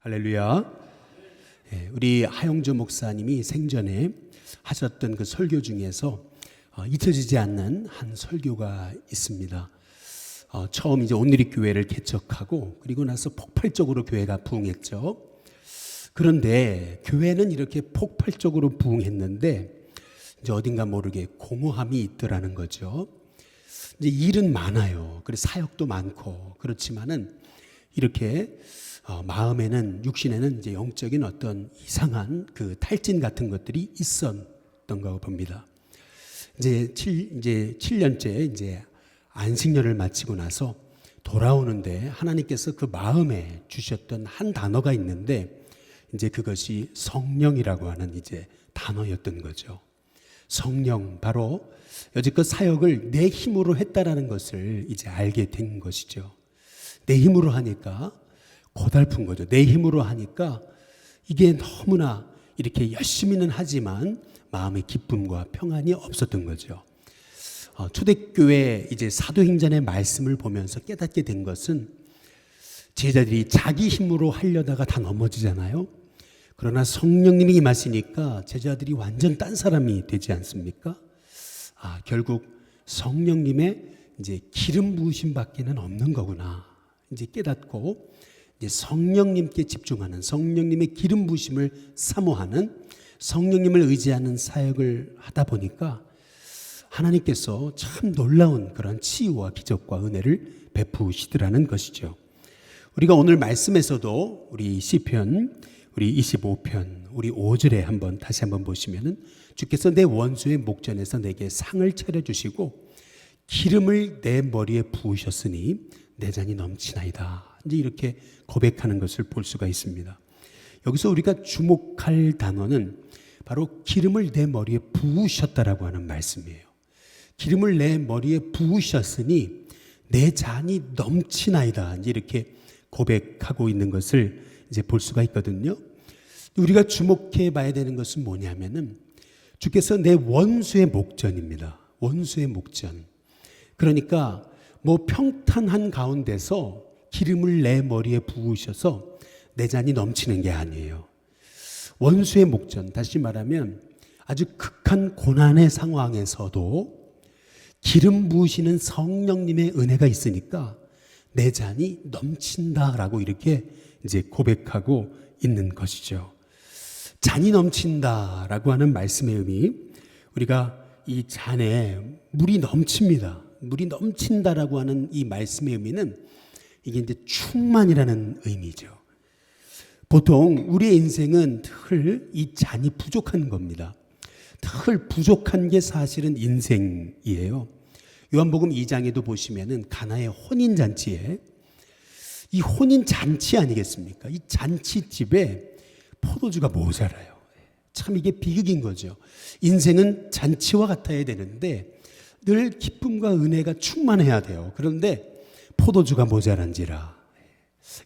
할렐루야. 우리 하영주 목사님이 생전에 하셨던 그 설교 중에서 잊혀지지 않는 한 설교가 있습니다. 처음 이제 온누리 교회를 개척하고 그리고 나서 폭발적으로 교회가 부흥했죠. 그런데 교회는 이렇게 폭발적으로 부흥했는데 이제 어딘가 모르게 공허함이 있더라는 거죠. 이제 일은 많아요. 그래서 사역도 많고 그렇지만은 이렇게 마음에는, 육신에는 이제 영적인 어떤 이상한 그 탈진 같은 것들이 있었던 거 봅니다. 이제 7년째 이제 안식년을 마치고 나서 돌아오는데 하나님께서 그 마음에 주셨던 한 단어가 있는데 이제 그것이 성령이라고 하는 이제 단어였던 거죠. 성령, 바로 여지껏 사역을 내 힘으로 했다라는 것을 이제 알게 된 것이죠. 내 힘으로 하니까 고달픈 거죠. 내 힘으로 하니까 이게 너무나 이렇게 열심히는 하지만 마음의 기쁨과 평안이 없었던 거죠. 초대교회 이제 사도행전의 말씀을 보면서 깨닫게 된 것은 제자들이 자기 힘으로 하려다가 다 넘어지잖아요. 그러나 성령님이 임하시니까 제자들이 완전 딴 사람이 되지 않습니까? 결국 성령님의 이제 기름 부으심 밖에는 없는 거구나. 이제 깨닫고 이제 성령님께 집중하는, 성령님의 기름 부으심을 사모하는, 성령님을 의지하는 사역을 하다 보니까 하나님께서 참 놀라운 그런 치유와 기적과 은혜를 베푸시더라는 것이죠. 우리가 오늘 말씀에서도 우리 시편, 우리 25편, 우리 5절에 한번 다시 한번 보시면은 주께서 내 원수의 목전에서 내게 상을 차려주시고 기름을 내 머리에 부으셨으니 내 잔이 넘치나이다. 이제 이렇게 고백하는 것을 볼 수가 있습니다. 여기서 우리가 주목할 단어는 바로 기름을 내 머리에 부으셨다라고 하는 말씀이에요. 기름을 내 머리에 부으셨으니 내 잔이 넘치나이다. 이제 이렇게 고백하고 있는 것을 이제 볼 수가 있거든요. 우리가 주목해 봐야 되는 것은 뭐냐면은 주께서 내 원수의 목전입니다. 원수의 목전. 그러니까 뭐 평탄한 가운데서 기름을 내 머리에 부으셔서 내 잔이 넘치는 게 아니에요. 원수의 목전, 다시 말하면 아주 극한 고난의 상황에서도 기름 부으시는 성령님의 은혜가 있으니까 내 잔이 넘친다라고 이렇게 이제 고백하고 있는 것이죠. 잔이 넘친다라고 하는 말씀의 의미, 우리가 이 잔에 물이 넘칩니다. 물이 넘친다라고 하는 이 말씀의 의미는 이게 이제 충만이라는 의미죠. 보통 우리의 인생은 늘 이 잔이 부족한 겁니다. 늘 부족한 게 사실은 인생이에요. 요한복음 2장에도 보시면은 가나의 혼인잔치에 이 혼인잔치 아니겠습니까? 이 잔치집에 포도주가 모자라요. 참 이게 비극인 거죠. 인생은 잔치와 같아야 되는데 늘 기쁨과 은혜가 충만해야 돼요. 그런데 포도주가 모자란지라.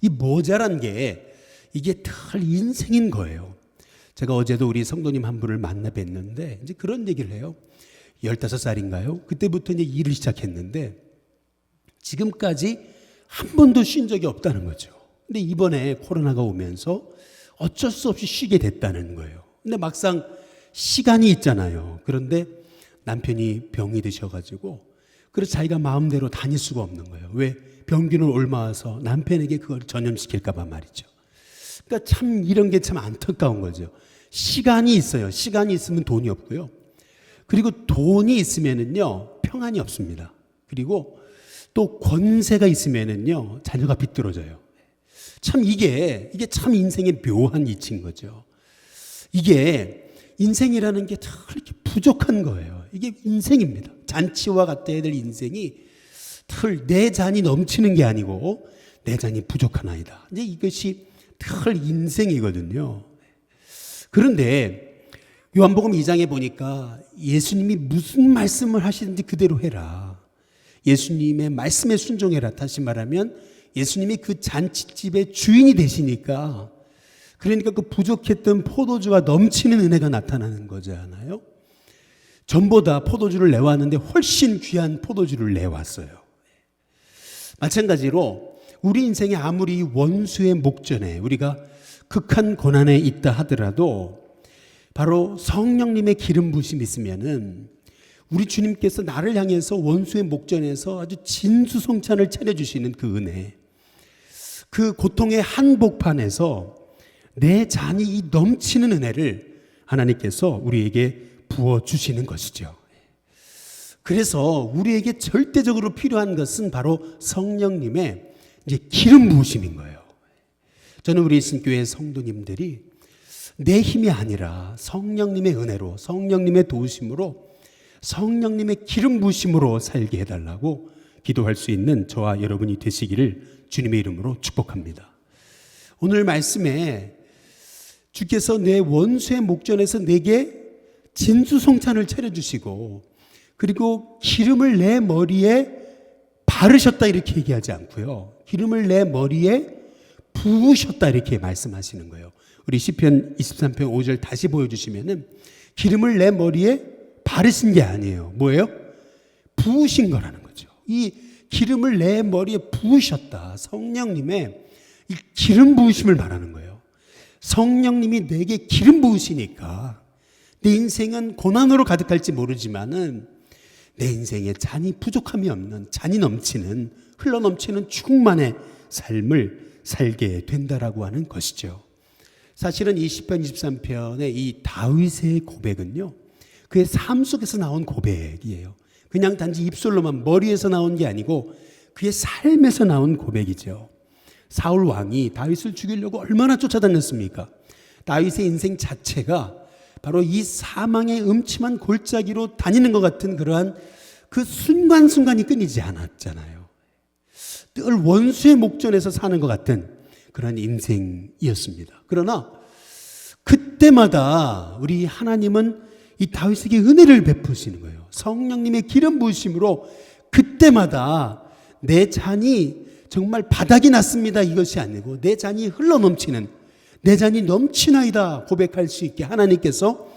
이 모자란 게 이게 늘 인생인 거예요. 제가 어제도 우리 성도님 한 분을 만나 뵀는데 이제 그런 얘기를 해요. 15살인가요? 그때부터 이제 일을 시작했는데 지금까지 한 번도 쉰 적이 없다는 거죠. 근데 이번에 코로나가 오면서 어쩔 수 없이 쉬게 됐다는 거예요. 근데 막상 시간이 있잖아요. 그런데 남편이 병이 드셔가지고 그래서 자기가 마음대로 다닐 수가 없는 거예요. 왜? 병균을 옮아와서 남편에게 그걸 전염시킬까 봐 말이죠. 그러니까 참 이런 게 참 안타까운 거죠. 시간이 있어요. 시간이 있으면 돈이 없고요. 그리고 돈이 있으면은요, 평안이 없습니다. 그리고 또 권세가 있으면은요, 자녀가 비뚤어져요. 참 이게 참 인생의 묘한 이치인 거죠. 이게 인생이라는 게 참 이렇게 부족한 거예요. 이게 인생입니다. 잔치와 같아야 될 인생이 늘 내 잔이 넘치는 게 아니고 내 잔이 부족한 아이다. 이제 이것이 늘 인생이거든요. 그런데 요한복음 2장에 보니까 예수님이 무슨 말씀을 하시든지 그대로 해라. 예수님의 말씀에 순종해라. 다시 말하면 예수님이 그 잔치집의 주인이 되시니까, 그러니까 그 부족했던 포도주가 넘치는 은혜가 나타나는 거잖아요. 전보다 포도주를 내왔는데 훨씬 귀한 포도주를 내왔어요. 마찬가지로 우리 인생에 아무리 원수의 목전에 우리가 극한 고난에 있다 하더라도 바로 성령님의 기름 부으심이 있으면은 우리 주님께서 나를 향해서 원수의 목전에서 아주 진수성찬을 차려주시는 그 은혜, 그 고통의 한복판에서 내 잔이 이 넘치는 은혜를 하나님께서 우리에게 부어주시는 것이죠. 그래서 우리에게 절대적으로 필요한 것은 바로 성령님의 이제 기름 부으심인 거예요. 저는 우리 신교회 성도님들이 내 힘이 아니라 성령님의 은혜로, 성령님의 도우심으로, 성령님의 기름 부으심으로 살게 해달라고 기도할 수 있는 저와 여러분이 되시기를 주님의 이름으로 축복합니다. 오늘 말씀에 주께서 내 원수의 목전에서 내게 진수성찬을 차려주시고 그리고 기름을 내 머리에 바르셨다 이렇게 얘기하지 않고요. 기름을 내 머리에 부으셨다 이렇게 말씀하시는 거예요. 우리 시편 23편 5절 다시 보여주시면은 기름을 내 머리에 바르신 게 아니에요. 뭐예요? 부으신 거라는 거죠. 이 기름을 내 머리에 부으셨다. 성령님의 이 기름 부으심을 말하는 거예요. 성령님이 내게 기름 부으시니까 내 인생은 고난으로 가득할지 모르지만은 내 인생에 잔이 부족함이 없는, 잔이 넘치는, 흘러넘치는 충만의 삶을 살게 된다라고 하는 것이죠. 사실은 이 시편 23편의 이 다윗의 고백은요, 그의 삶 속에서 나온 고백이에요. 그냥 단지 입술로만 머리에서 나온 게 아니고 그의 삶에서 나온 고백이죠. 사울 왕이 다윗을 죽이려고 얼마나 쫓아다녔습니까? 다윗의 인생 자체가 바로 이 사망의 음침한 골짜기로 다니는 것 같은 그러한 그 순간순간이 끊이지 않았잖아요. 늘 원수의 목전에서 사는 것 같은 그런 인생이었습니다. 그러나 그때마다 우리 하나님은 이 다윗에게 은혜를 베푸시는 거예요. 성령님의 기름 부으심으로 그때마다 내 잔이 정말 바닥이 났습니다 이것이 아니고 내 잔이 흘러넘치는, 내 잔이 넘치나이다 고백할 수 있게 하나님께서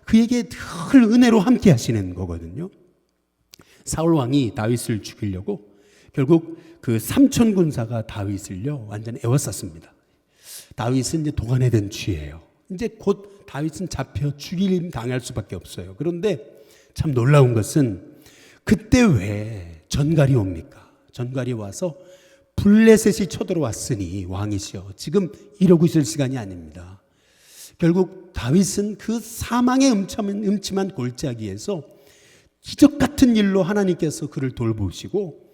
그에게 늘 은혜로 함께 하시는 거거든요. 사울 왕이 다윗을 죽이려고 결국 그 삼천 군사가 다윗을요 완전 에워쌌습니다. 다윗은 이제 도간에 든 쥐예요. 이제 곧 다윗은 잡혀 죽임 당할 수밖에 없어요. 그런데 참 놀라운 것은 그때 왜 전갈이 옵니까? 전갈이 와서 블레셋이 쳐들어왔으니 왕이시여 지금 이러고 있을 시간이 아닙니다. 결국 다윗은 그 사망의 음침한 골짜기에서 기적 같은 일로 하나님께서 그를 돌보시고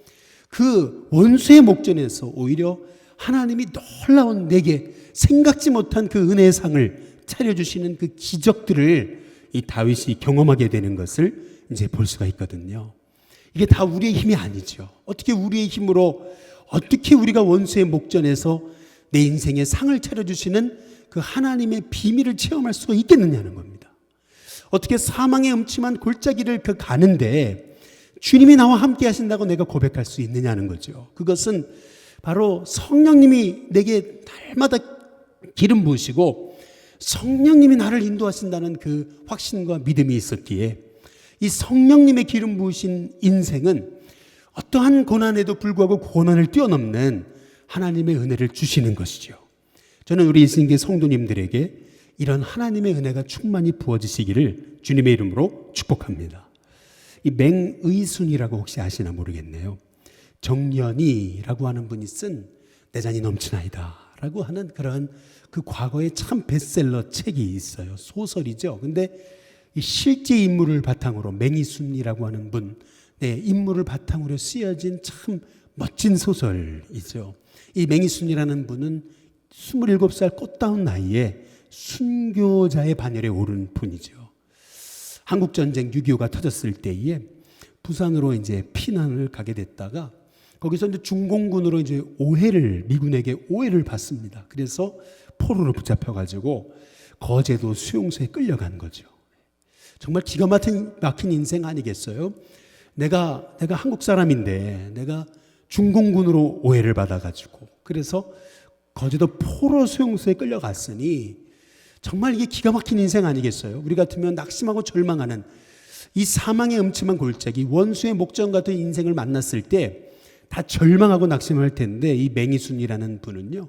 그 원수의 목전에서 오히려 하나님이 놀라운 내게 생각지 못한 그 은혜의 상을 차려주시는 그 기적들을 이 다윗이 경험하게 되는 것을 이제 볼 수가 있거든요. 이게 다 우리의 힘이 아니죠. 어떻게 우리의 힘으로 어떻게 우리가 원수의 목전에서 내 인생에 상을 차려주시는 그 하나님의 비밀을 체험할 수가 있겠느냐는 겁니다. 어떻게 사망의 음침한 골짜기를 가는데 주님이 나와 함께 하신다고 내가 고백할 수 있느냐는 거죠. 그것은 바로 성령님이 내게 날마다 기름 부으시고 성령님이 나를 인도하신다는 그 확신과 믿음이 있었기에 이 성령님의 기름 부으신 인생은 어떠한 고난에도 불구하고 고난을 뛰어넘는 하나님의 은혜를 주시는 것이죠. 저는 우리 이승계 성도님들에게 이런 하나님의 은혜가 충만히 부어지시기를 주님의 이름으로 축복합니다. 이 맹의순이라고 혹시 아시나 모르겠네요. 정연이라고 하는 분이 쓴 내 잔이 넘치나이다 라고 하는 그런 그 과거의 참 베스트셀러 책이 있어요. 소설이죠. 근데 이 실제 인물을 바탕으로 맹의순이라고 하는 분, 인물을 바탕으로 쓰여진 참 멋진 소설이죠. 이 맹의순이라는 분은 27살 꽃다운 나이에 순교자의 반열에 오른 분이죠. 한국전쟁 6.25가 터졌을 때에 부산으로 이제 피난을 가게 됐다가 거기서 이제 중공군으로 이제 미군에게 오해를 받습니다. 그래서 포로로 붙잡혀가지고 거제도 수용소에 끌려간 거죠. 정말 기가 막힌 인생 아니겠어요? 내가 한국 사람인데 내가 중공군으로 오해를 받아가지고 그래서 거제도 포로 수용소에 끌려갔으니 정말 이게 기가 막힌 인생 아니겠어요? 우리 같으면 낙심하고 절망하는 이 사망의 음침한 골짜기 원수의 목전 같은 인생을 만났을 때 다 절망하고 낙심할 텐데 이 맹이순이라는 분은요,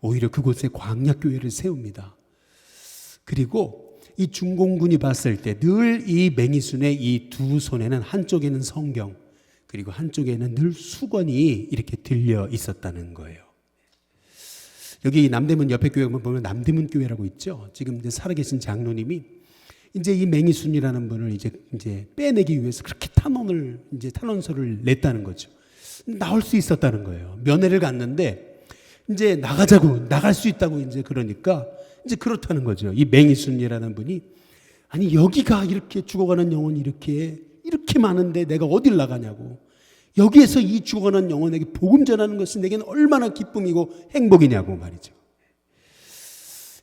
오히려 그곳에 광야교회를 세웁니다. 그리고 이 중공군이 봤을 때 늘 이 맹이순의 이 두 손에는 한쪽에는 성경, 그리고 한쪽에는 늘 수건이 이렇게 들려 있었다는 거예요. 여기 남대문 옆에 교회 보면 남대문 교회라고 있죠. 지금 이제 살아계신 장로님이 이제 이 맹이순이라는 분을 이제 빼내기 위해서 그렇게 탄원서를 냈다는 거죠. 나올 수 있었다는 거예요. 면회를 갔는데 이제 나갈 수 있다고 이제 그러니까 이제 그렇다는 거죠. 이 맹이순이라는 분이 아니 여기가 이렇게 죽어가는 영혼이 이렇게 많은데 내가 어딜 나가냐고. 여기에서 이 죽어가는 영혼에게 복음 전하는 것은 내게는 얼마나 기쁨이고 행복이냐고 말이죠.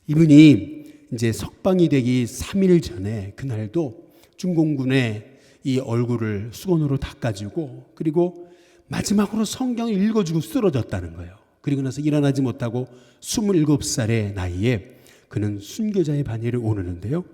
이분이 이제 석방이 되기 3일 전에 그날도 중공군의 이 얼굴을 수건으로 닦아주고 그리고 마지막으로 성경을 읽어주고 쓰러졌다는 거예요. 그리고 나서 일어나지 못하고 27살의 나이에 그는 순교자의 반열에 오르는데요.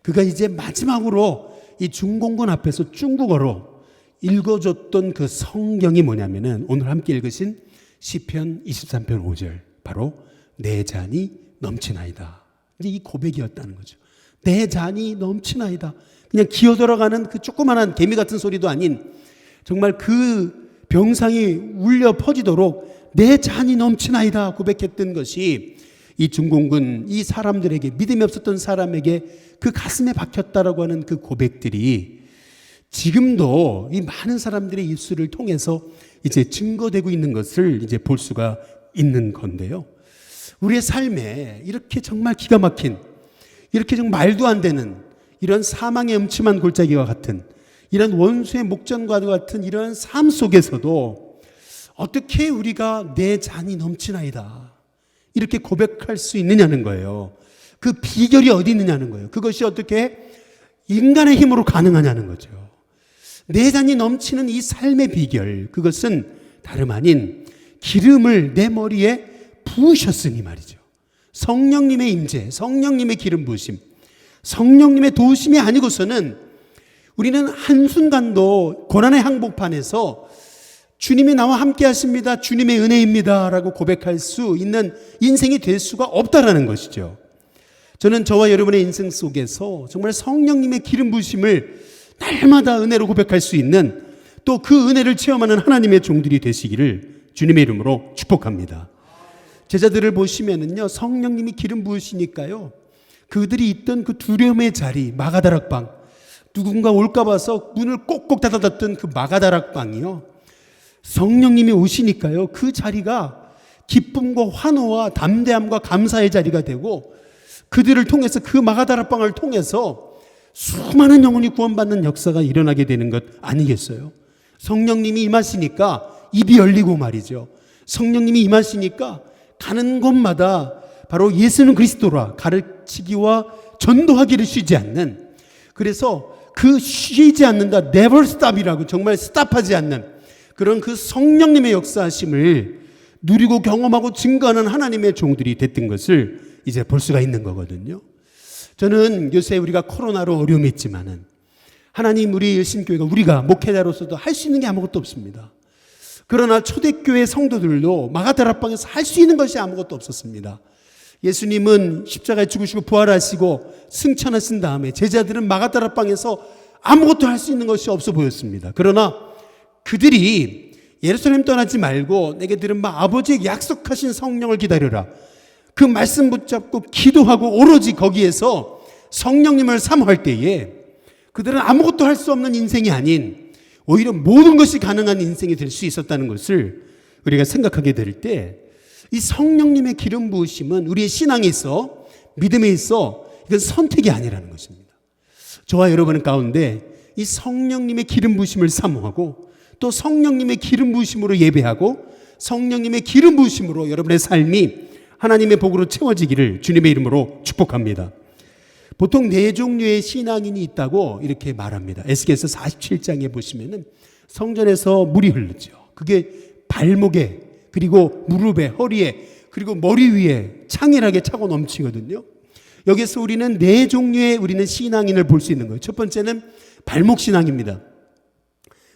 그가 이제 마지막으로 이 중공군 앞에서 중국어로 읽어줬던 그 성경이 뭐냐면은 오늘 함께 읽으신 시편 23편 5절, 바로 내 잔이 넘치나이다. 이제 이 고백이었다는 거죠. 내 잔이 넘치나이다. 그냥 기어들어가는 그 조그만한 개미 같은 소리도 아닌 정말 그 병상이 울려 퍼지도록 내 잔이 넘치나이다 고백했던 것이 이 중공군 이 사람들에게, 믿음이 없었던 사람에게 그 가슴에 박혔다라고 하는 그 고백들이 지금도 이 많은 사람들의 입술을 통해서 이제 증거되고 있는 것을 이제 볼 수가 있는 건데요. 우리의 삶에 이렇게 정말 기가 막힌, 이렇게 정말 말도 안 되는 이런 사망의 음침한 골짜기와 같은, 이런 원수의 목전과 같은 이런 삶 속에서도 어떻게 우리가 내 잔이 넘치나이다 이렇게 고백할 수 있느냐는 거예요. 그 비결이 어디 있느냐는 거예요. 그것이 어떻게 인간의 힘으로 가능하냐는 거죠. 내 잔이 넘치는 이 삶의 비결, 그것은 다름 아닌 기름을 내 머리에 부으셨으니 말이죠. 성령님의 임재, 성령님의 기름 부으심, 성령님의 도우심이 아니고서는 우리는 한순간도 고난의 항복판에서 주님이 나와 함께 하십니다, 주님의 은혜입니다 라고 고백할 수 있는 인생이 될 수가 없다라는 것이죠. 저는 저와 여러분의 인생 속에서 정말 성령님의 기름 부으심을 날마다 은혜로 고백할 수 있는, 또 그 은혜를 체험하는 하나님의 종들이 되시기를 주님의 이름으로 축복합니다. 제자들을 보시면은요, 성령님이 기름 부으시니까요, 그들이 있던 그 두려움의 자리, 마가다락방, 누군가 올까 봐서 문을 꼭꼭 닫아뒀던 그 마가다락방이요, 성령님이 오시니까요, 그 자리가 기쁨과 환호와 담대함과 감사의 자리가 되고, 그들을 통해서, 그 마가다락방을 통해서 수많은 영혼이 구원받는 역사가 일어나게 되는 것 아니겠어요? 성령님이 임하시니까 입이 열리고 말이죠. 성령님이 임하시니까 가는 곳마다 바로 예수는 그리스도라 가르치기와 전도하기를 쉬지 않는, 그래서 그 쉬지 않는다, never stop이라고, 정말 스탑하지 않는 그런 그 성령님의 역사하심을 누리고 경험하고 증거하는 하나님의 종들이 됐던 것을 이제 볼 수가 있는 거거든요. 저는 요새 우리가 코로나로 어려움이 있지만은 하나님, 우리 일신교회가, 우리가 목회자로서도 할 수 있는 게 아무것도 없습니다. 그러나 초대교회 성도들도 마가다락방에서 할 수 있는 것이 아무것도 없었습니다. 예수님은 십자가에 죽으시고 부활하시고 승천하신 다음에 제자들은 마가다락방에서 아무것도 할 수 있는 것이 없어 보였습니다. 그러나 그들이 예루살렘 떠나지 말고 내게 들은 바 아버지의 약속하신 성령을 기다려라, 그 말씀 붙잡고 기도하고 오로지 거기에서 성령님을 사모할 때에 그들은 아무것도 할 수 없는 인생이 아닌 오히려 모든 것이 가능한 인생이 될 수 있었다는 것을 우리가 생각하게 될 때, 이 성령님의 기름 부으심은 우리의 신앙에 있어, 믿음에 있어, 이건 선택이 아니라는 것입니다. 저와 여러분 가운데 이 성령님의 기름 부으심을 사모하고, 또 성령님의 기름 부으심으로 예배하고, 성령님의 기름 부으심으로 여러분의 삶이 하나님의 복으로 채워지기를 주님의 이름으로 축복합니다. 보통 네 종류의 신앙인이 있다고 이렇게 말합니다. 에스겔서 47장에 보시면은 성전에서 물이 흐르죠. 그게 발목에, 그리고 무릎에, 허리에, 그리고 머리 위에 창일하게 차고 넘치거든요. 여기서 우리는 네 종류의 신앙인을 볼 수 있는 거예요. 첫 번째는 발목 신앙입니다.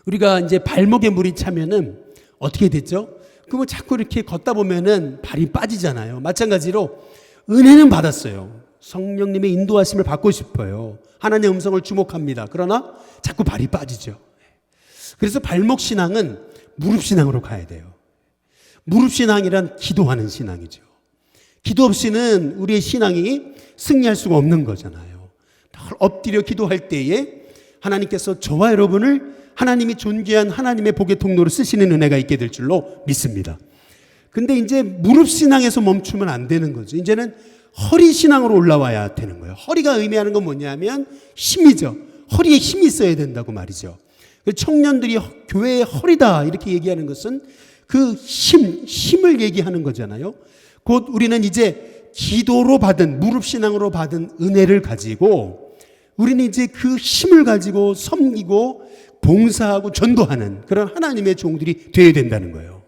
우리가 이제 발목에 물이 차면은 어떻게 됐죠? 그러면 자꾸 이렇게 걷다 보면은 발이 빠지잖아요. 마찬가지로 은혜는 받았어요. 성령님의 인도하심을 받고 싶어요. 하나님의 음성을 주목합니다. 그러나 자꾸 발이 빠지죠. 그래서 발목 신앙은 무릎 신앙으로 가야 돼요. 무릎 신앙이란 기도하는 신앙이죠. 기도 없이는 우리의 신앙이 승리할 수가 없는 거잖아요. 늘 엎드려 기도할 때에 하나님께서 저와 여러분을 하나님이 존귀한 하나님의 복의 통로로 쓰시는 은혜가 있게 될 줄로 믿습니다. 근데 이제 무릎 신앙에서 멈추면 안 되는 거죠. 이제는 허리 신앙으로 올라와야 되는 거예요. 허리가 의미하는 건 뭐냐면 힘이죠. 허리에 힘이 있어야 된다고 말이죠. 청년들이 교회의 허리다 이렇게 얘기하는 것은 그 힘을 얘기하는 거잖아요. 곧 우리는 이제 기도로 받은, 무릎 신앙으로 받은 은혜를 가지고 우리는 이제 그 힘을 가지고 섬기고 봉사하고 전도하는 그런 하나님의 종들이 되어야 된다는 거예요.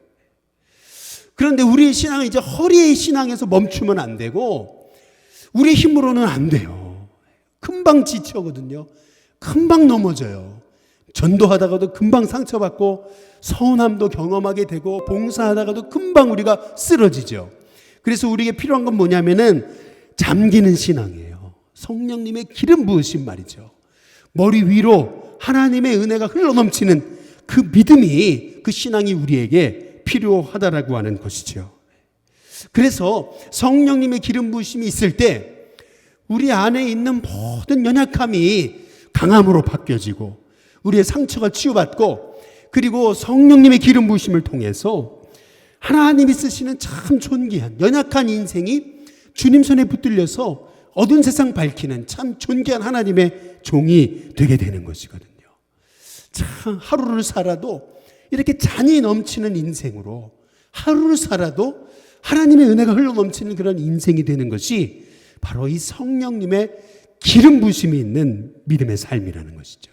그런데 우리의 신앙은 이제 허리의 신앙에서 멈추면 안 되고 우리의 힘으로는 안 돼요. 금방 지쳐거든요. 금방 넘어져요. 전도하다가도 금방 상처받고 서운함도 경험하게 되고 봉사하다가도 금방 우리가 쓰러지죠. 그래서 우리에게 필요한 건 뭐냐면은 잠기는 신앙이에요. 성령님의 기름 부으신 말이죠. 머리 위로 하나님의 은혜가 흘러넘치는 그 믿음이, 그 신앙이 우리에게 필요하다라고 하는 것이죠. 그래서 성령님의 기름 부으심이 있을 때 우리 안에 있는 모든 연약함이 강함으로 바뀌어지고 우리의 상처가 치유받고 그리고 성령님의 기름 부으심을 통해서 하나님이 쓰시는 참 존귀한 연약한 인생이 주님 손에 붙들려서 어두운 세상 밝히는 참 존귀한 하나님의 종이 되게 되는 것이거든요. 참 하루를 살아도 이렇게 잔이 넘치는 인생으로 하루를 살아도 하나님의 은혜가 흘러넘치는 그런 인생이 되는 것이 바로 이 성령님의 기름 부으심이 있는 믿음의 삶이라는 것이죠.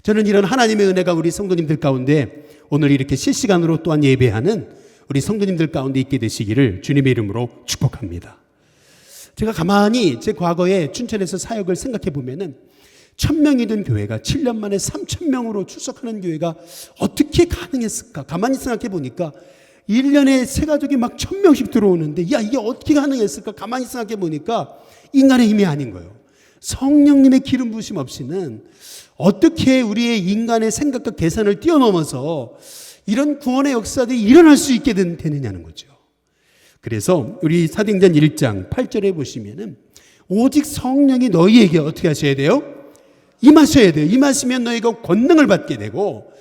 저는 이런 하나님의 은혜가 우리 성도님들 가운데 오늘 이렇게 실시간으로 또한 예배하는 우리 성도님들 가운데 있게 되시기를 주님의 이름으로 축복합니다. 제가 가만히 제 과거에 춘천에서 사역을 생각해 보면은 1000명이던 교회가 7년 만에 3000명으로 출석하는 교회가 어떻게 가능했을까? 가만히 생각해 보니까 1년에 새 가족이 막 1000명씩 들어오는데 야, 이게 어떻게 가능했을까? 가만히 생각해 보니까 인간의 힘이 아닌 거예요. 성령님의 기름 부으심 없이는 어떻게 우리의 인간의 생각과 계산을 뛰어넘어서 이런 구원의 역사들이 일어날 수 있게 되느냐는 거죠. 그래서 우리 사도행전 1장 8절에 보시면은 오직 성령이 너희에게 어떻게 하셔야 돼요? 임하셔야 돼요. 임하시면 너희가 권능을 받게 되고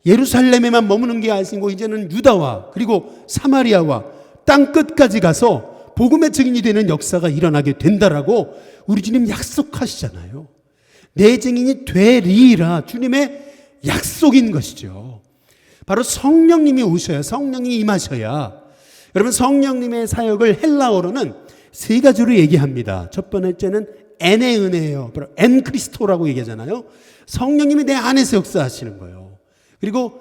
예루살렘에만 머무는 게 아니고 이제는 유다와 그리고 사마리아와 땅 끝까지 가서 복음의 증인이 되는 역사가 일어나게 된다라고 우리 주님 약속하시잖아요. 내 증인이 되리라 주님의 약속인 것이죠. 바로 성령님이 오셔야, 성령이 임하셔야. 여러분, 성령님의 사역을 헬라어로는 세 가지로 얘기합니다. 첫 번째는 엔의 은혜예요. 바로 엔 크리스토라고 얘기하잖아요. 성령님이 내 안에서 역사하시는 거예요. 그리고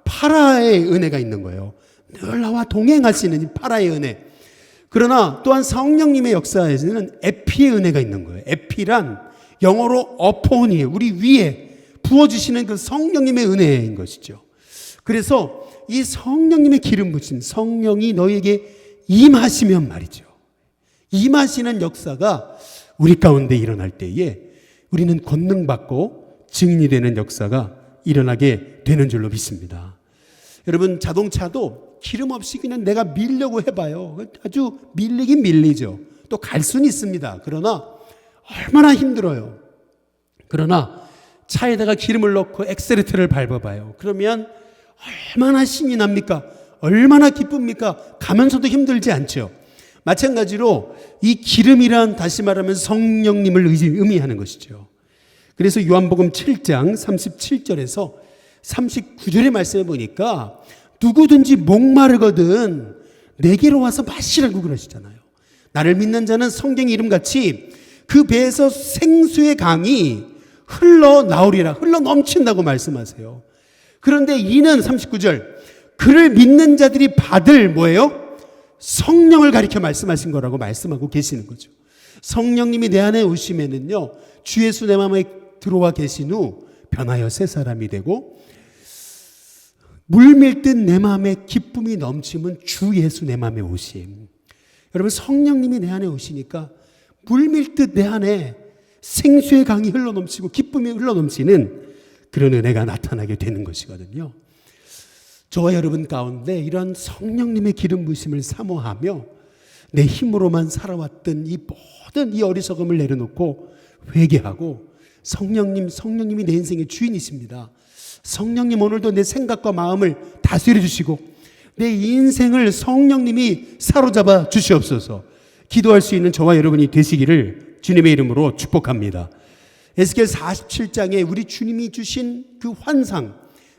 파라의 은혜가 있는 거예요. 늘 나와 동행하시는 이 파라의 은혜. 그러나 또한 성령님의 역사에서는 에피의 은혜가 있는 거예요. 에피란 영어로 어폰이에요. 우리 위에 부어주시는 그 성령님의 은혜인 것이죠. 그래서 이 성령님의 기름 부으심, 성령이 너에게 임하시면 말이죠. 임하시는 역사가 우리 가운데 일어날 때에 우리는 권능받고 증인이 되는 역사가 일어나게 되는 줄로 믿습니다. 여러분, 자동차도 기름 없이 그냥 내가 밀려고 해봐요. 아주 밀리긴 밀리죠. 또 갈 수는 있습니다. 그러나 얼마나 힘들어요. 그러나 차에다가 기름을 넣고 엑셀레터를 밟아봐요. 그러면 얼마나 신이 납니까? 얼마나 기쁩니까? 가면서도 힘들지 않죠. 마찬가지로 이 기름이란 다시 말하면 성령님을 의미하는 것이죠. 그래서 요한복음 7장 37절에서 39절의 말씀에 보니까 누구든지 목마르거든 내게로 와서 마시라고 그러시잖아요. 나를 믿는 자는 성경 이름같이 그 배에서 생수의 강이 흘러나오리라, 흘러넘친다고 말씀하세요. 그런데 이는 39절 그를 믿는 자들이 받을 뭐예요? 성령을 가리켜 말씀하신 거라고 말씀하고 계시는 거죠. 성령님이 내 안에 오시면은요, 주 예수 내 마음에 들어와 계신 후 변하여 새 사람이 되고 물밀듯 내 마음에 기쁨이 넘치면 주 예수 내 마음에 오심. 여러분, 성령님이 내 안에 오시니까 물밀듯 내 안에 생수의 강이 흘러넘치고 기쁨이 흘러넘치는 그런 은혜가 나타나게 되는 것이거든요. 저와 여러분 가운데 이런 성령님의 기름 부으심을 사모하며 내 힘으로만 살아왔던 이 모든 이 어리석음을 내려놓고 회개하고 성령님이 내 인생의 주인이십니다. 성령님, 오늘도 내 생각과 마음을 다스려 주시고 내 인생을 성령님이 사로잡아 주시옵소서. 기도할 수 있는 저와 여러분이 되시기를 주님의 이름으로 축복합니다. 에스겔 47장에 우리 주님이 주신 그 환상,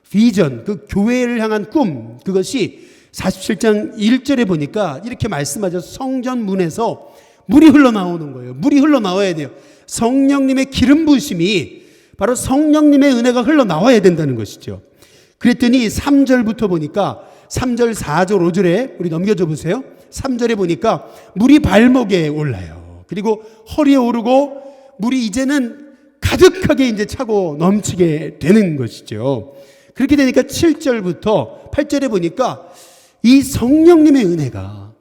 비전, 그 교회를 향한 꿈, 그것이 47장 1절에 보니까 이렇게 말씀하죠. 성전 문에서 물이 흘러나오는 거예요. 물이 흘러나와야 돼요. 성령님의 기름 부으심이 바로 성령님의 은혜가 흘러나와야 된다는 것이죠. 그랬더니 3절부터 보니까 3절, 4절, 5절에 우리 넘겨줘 보세요. 3절에 보니까 물이 발목에 올라요. 그리고 허리에 오르고 물이 이제는 가득하게 이제 차고 넘치게 되는 것이죠. 그렇게 되니까 7절부터 8절에 보니까 이 성령님의 은혜가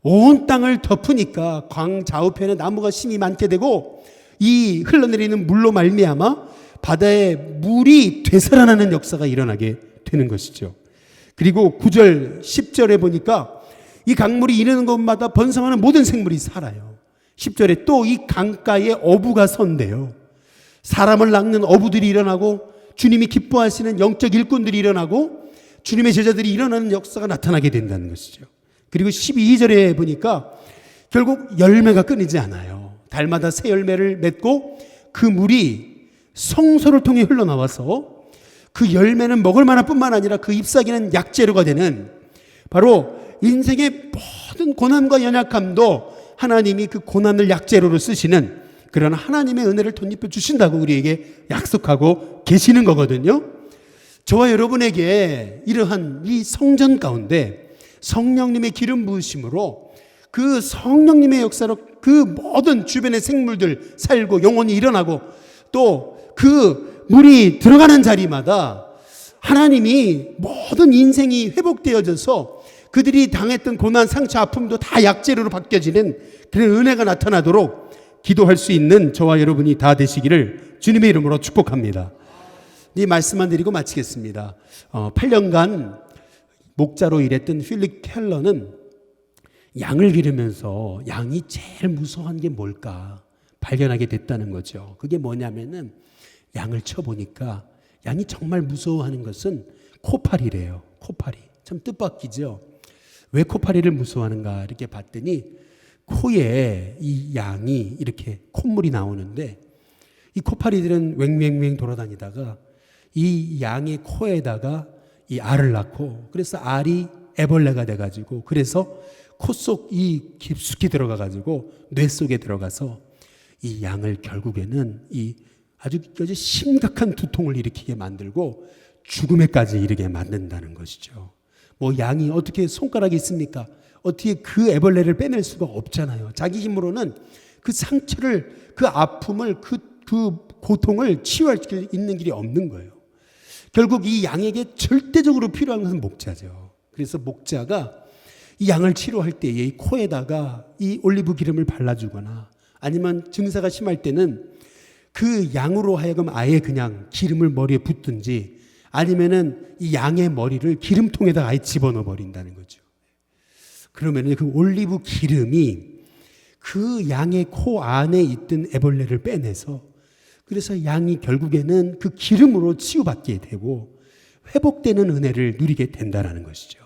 온 땅을 덮으니까 광 좌우편에 나무가 심이 많게 되고 이 흘러내리는 물로 말미암아 바다에 물이 되살아나는 역사가 일어나게 되는 것이죠. 그리고 9절, 10절에 보니까 이 강물이 이르는 곳마다 번성하는 모든 생물이 살아요. 10절에 또 이 강가에 어부가 선대요. 사람을 낚는 어부들이 일어나고 주님이 기뻐하시는 영적 일꾼들이 일어나고 주님의 제자들이 일어나는 역사가 나타나게 된다는 것이죠. 그리고 12절에 보니까 결국 열매가 끊이지 않아요. 달마다 새 열매를 맺고 그 물이 성소를 통해 흘러나와서 그 열매는 먹을 만한 뿐만 아니라 그 잎사귀는 약재료가 되는 바로 인생의 모든 고난과 연약함도 하나님이 그 고난을 약재료로 쓰시는 그런 하나님의 은혜를 덧입혀 주신다고 우리에게 약속하고 계시는 거거든요. 저와 여러분에게 이러한 이 성전 가운데 성령님의 기름 부으심으로 그 성령님의 역사로 그 모든 주변의 생물들 살고 영혼이 일어나고 또 그 물이 들어가는 자리마다 하나님이 모든 인생이 회복되어져서 그들이 당했던 고난, 상처, 아픔도 다 약재료로 바뀌어지는 그런 은혜가 나타나도록 기도할 수 있는 저와 여러분이 다 되시기를 주님의 이름으로 축복합니다. 이 말씀만 드리고 마치겠습니다. 8년간 목자로 일했던 필립 켈러는 양을 기르면서 양이 제일 무서워한 게 뭘까 발견하게 됐다는 거죠. 그게 뭐냐면은 양을 쳐보니까 양이 정말 무서워하는 것은 코파리래요. 코파리. 참 뜻밖이죠. 왜 코파리를 무서워하는가 이렇게 봤더니 코에 이 양이 이렇게 콧물이 나오는데 이 코파리들은 왱왱왱 돌아다니다가 이 양의 코에다가 이 알을 낳고 그래서 알이 애벌레가 돼가지고 그래서 코 속이 깊숙이 들어가가지고 뇌 속에 들어가서 이 양을 결국에는 이 아주 심각한 두통을 일으키게 만들고 죽음에까지 이르게 만든다는 것이죠. 뭐 양이 어떻게 손가락이 있습니까? 어떻게 그 애벌레를 빼낼 수가 없잖아요. 자기 힘으로는 그 상처를, 그 아픔을, 그 고통을 치유할 수 있는 길이 없는 거예요. 결국 이 양에게 절대적으로 필요한 것은 목자죠. 그래서 목자가 이 양을 치료할 때에 이 코에다가 이 올리브 기름을 발라주거나 아니면 증세가 심할 때는 그 양으로 하여금 아예 그냥 기름을 머리에 붓든지 아니면은 이 양의 머리를 기름통에다 아예 집어넣어 버린다는 거죠. 그러면은 그 올리브 기름이 그 양의 코 안에 있던 애벌레를 빼내서 그래서 양이 결국에는 그 기름으로 치유받게 되고 회복되는 은혜를 누리게 된다는 것이죠.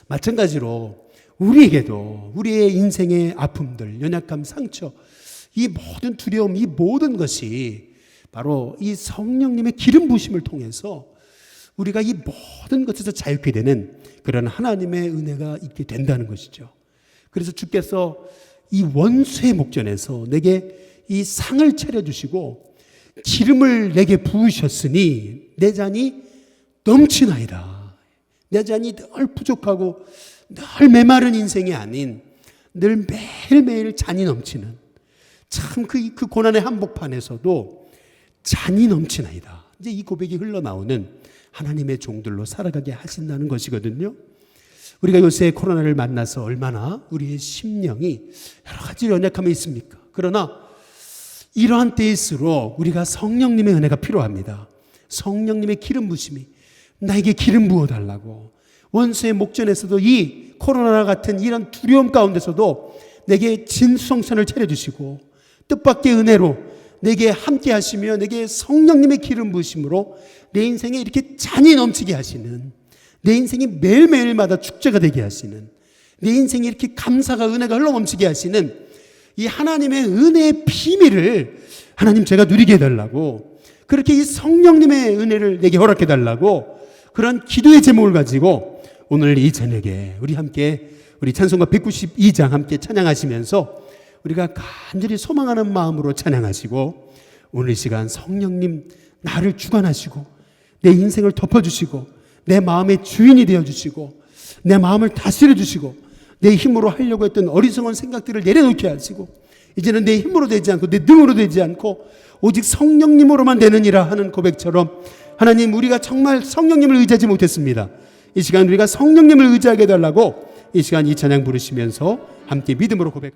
마찬가지로 우리에게도 우리의 인생의 아픔들, 연약함, 상처, 이 모든 두려움, 이 모든 것이 바로 이 성령님의 기름 부으심을 통해서 우리가 이 모든 것에서 자유케 되는 그런 하나님의 은혜가 있게 된다는 것이죠. 그래서 주께서 이 원수의 목전에서 내게 이 상을 차려주시고 기름을 내게 부으셨으니 내 잔이 넘치나이다. 내 잔이 늘 부족하고 늘 메마른 인생이 아닌 늘 매일매일 잔이 넘치는 참 그 고난의 한복판에서도 잔이 넘치나이다. 이제 이 고백이 흘러나오는 하나님의 종들로 살아가게 하신다는 것이거든요. 우리가 요새 코로나를 만나서 얼마나 우리의 심령이 여러 가지 연약함이 있습니까? 그러나 이러한 때일수록 우리가 성령님의 은혜가 필요합니다. 성령님의 기름 부심이 나에게 기름 부어달라고, 원수의 목전에서도 이 코로나 같은 이런 두려움 가운데서도 내게 진수성찬을 차려주시고 뜻밖의 은혜로 내게 함께 하시며 내게 성령님의 기름 부으심으로 내 인생에 이렇게 잔이 넘치게 하시는, 내 인생이 매일매일마다 축제가 되게 하시는, 내 인생에 이렇게 감사가 은혜가 흘러넘치게 하시는 이 하나님의 은혜의 비밀을 하나님 제가 누리게 해달라고, 그렇게 이 성령님의 은혜를 내게 허락해달라고 그런 기도의 제목을 가지고 오늘 이 저녁에 우리 함께 우리 찬송가 192장 함께 찬양하시면서 우리가 간절히 소망하는 마음으로 찬양하시고, 오늘 이 시간 성령님 나를 주관하시고 내 인생을 덮어주시고 내 마음의 주인이 되어주시고 내 마음을 다스려 주시고 내 힘으로 하려고 했던 어리석은 생각들을 내려놓게 하시고 이제는 내 힘으로 되지 않고 내 능으로 되지 않고 오직 성령님으로만 되느니라 하는 고백처럼, 하나님 우리가 정말 성령님을 의지하지 못했습니다. 이 시간 우리가 성령님을 의지하게 해달라고 이 시간 이 찬양 부르시면서 함께 믿음으로 고백